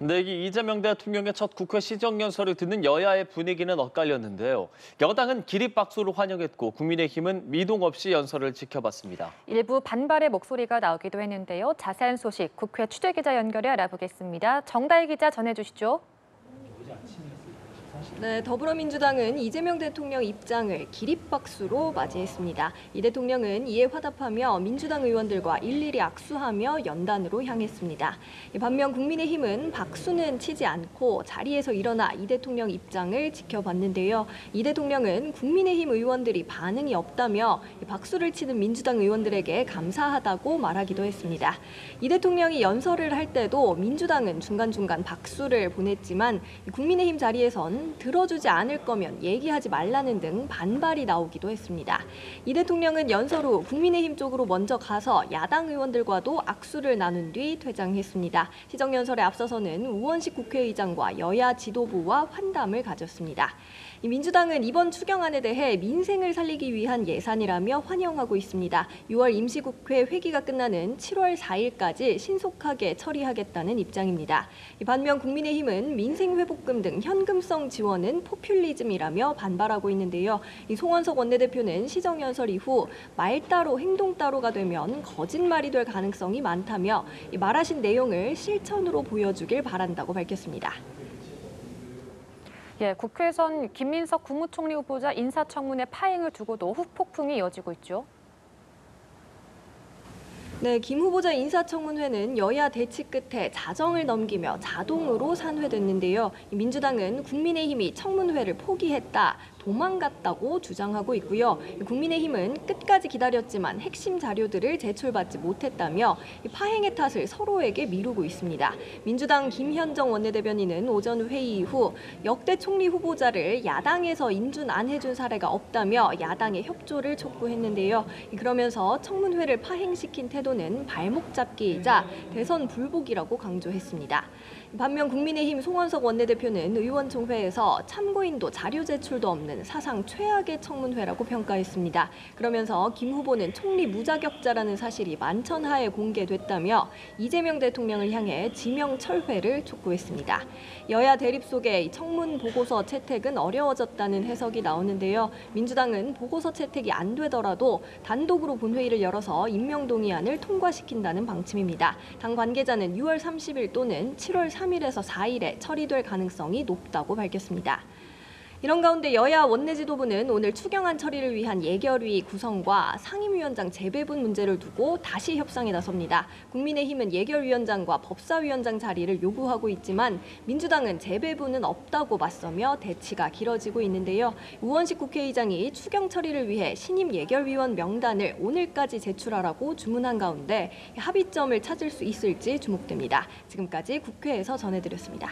이 이재명 대통령의 첫 국회 시정연설을 듣는 여야의 분위기는 엇갈렸는데요. 여당은 기립박수로 환영했고 국민의힘은 미동 없이 연설을 지켜봤습니다. 일부 반발의 목소리가 나오기도 했는데요. 자세한 소식 국회 취재기자 연결해 알아보겠습니다. 정다희 기자 전해주시죠. 네, 더불어민주당은 이재명 대통령 입장을 기립박수로 맞이했습니다. 이 대통령은 이에 화답하며 민주당 의원들과 일일이 악수하며 연단으로 향했습니다. 반면 국민의힘은 박수는 치지 않고 자리에서 일어나 이 대통령 입장을 지켜봤는데요. 이 대통령은 국민의힘 의원들이 반응이 없다며 박수를 치는 민주당 의원들에게 감사하다고 말하기도 했습니다. 이 대통령이 연설을 할 때도 민주당은 중간중간 박수를 보냈지만 국민의힘 자리에선 들어주지 않을 거면 얘기하지 말라는 등 반발이 나오기도 했습니다. 이 대통령은 연설 후 국민의힘 쪽으로 먼저 가서 야당 의원들과도 악수를 나눈 뒤 퇴장했습니다. 시정연설에 앞서서는 우원식 국회의장과 여야 지도부와 환담을 가졌습니다. 민주당은 이번 추경안에 대해 민생을 살리기 위한 예산이라며 환영하고 있습니다. 6월 임시국회 회기가 끝나는 7월 4일까지 신속하게 처리하겠다는 입장입니다. 반면 국민의힘은 민생회복금 등 현금성 지원은 포퓰리즘이라며 반발하고 있는데요. 송원석 원내대표는 시정연설 이후 말 따로 행동 따로가 되면 거짓말이 될 가능성이 많다며 말하신 내용을 실천으로 보여주길 바란다고 밝혔습니다. 국회에선 김민석 국무총리 후보자 인사청문회 파행을 두고도 후폭풍이 이어지고 있죠. 네, 김 후보자 인사청문회는 여야 대치 끝에 자정을 넘기며 자동으로 산회됐는데요. 민주당은 국민의힘이 청문회를 포기했다, 도망갔다고 주장하고 있고요. 국민의힘은 끝까지 기다렸지만 핵심 자료들을 제출받지 못했다며 파행의 탓을 서로에게 미루고 있습니다. 민주당 김현정 원내대변인은 오전 회의 이후 역대 총리 후보자를 야당에서 인준 안 해준 사례가 없다며 야당의 협조를 촉구했는데요. 그러면서 청문회를 파행시킨 태도는 발목 잡기이자 대선 불복이라고 강조했습니다. 반면 국민의힘 송원석 원내대표는 의원총회에서 참고인도 자료 제출도 없는 사상 최악의 청문회라고 평가했습니다. 그러면서 김 후보는 총리 무자격자라는 사실이 만천하에 공개됐다며 이재명 대통령을 향해 지명 철회를 촉구했습니다. 여야 대립 속에 청문 보고서 채택은 어려워졌다는 해석이 나오는데요. 민주당은 보고서 채택이 안 되더라도 단독으로 본회의를 열어서 임명동의안을 통과시킨다는 방침입니다. 당 관계자는 6월 30일 또는 7월 3일에서 4일에 처리될 가능성이 높다고 밝혔습니다. 이런 가운데 여야 원내 지도부는 오늘 추경안 처리를 위한 예결위 구성과 상임위원장 재배분 문제를 두고 다시 협상에 나섭니다. 국민의힘은 예결위원장과 법사위원장 자리를 요구하고 있지만 민주당은 재배분은 없다고 맞서며 대치가 길어지고 있는데요. 우원식 국회의장이 추경 처리를 위해 신임 예결위원 명단을 오늘까지 제출하라고 주문한 가운데 합의점을 찾을 수 있을지 주목됩니다. 지금까지 국회에서 전해드렸습니다.